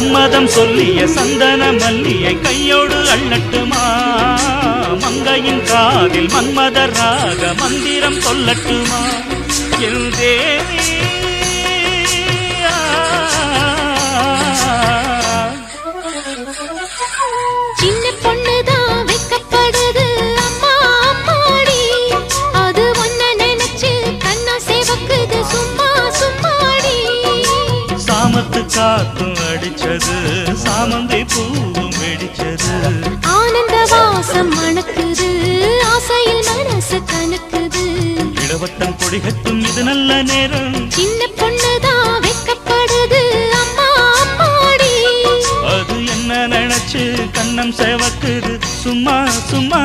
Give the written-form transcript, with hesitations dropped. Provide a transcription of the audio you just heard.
சம்மதம் சொல்லிய சந்தன மல்லியை கையோடு அள்ளட்டுமா மங்கையின் காதில் மன்மதராக மந்திரம் சொல்லட்டுமா என் தேவி சின்ன பொண்ணுதான் வெக்கப்படுது அம்மா அம்மாடி அது ஒன்ன நினைச்சு கண்ணா சேவக்குது சும்மா சும்மாடி சாமத்து காத்தும் அடிச்சது சாமந்தி பூவும் வெடிச்சது ஆனந்த வாசம் மணக்குது ஆசையில் மனசு கணக்குது இளவட்டம் கொடிகட்டும் இது நல்ல நேரம் சின்ன பொண்ணுதான் வெக்கப்படுது அம்மா அம்மாடி அது என்ன நினைச்சு கண்ணம் சேவக்குது சும்மா சும்மா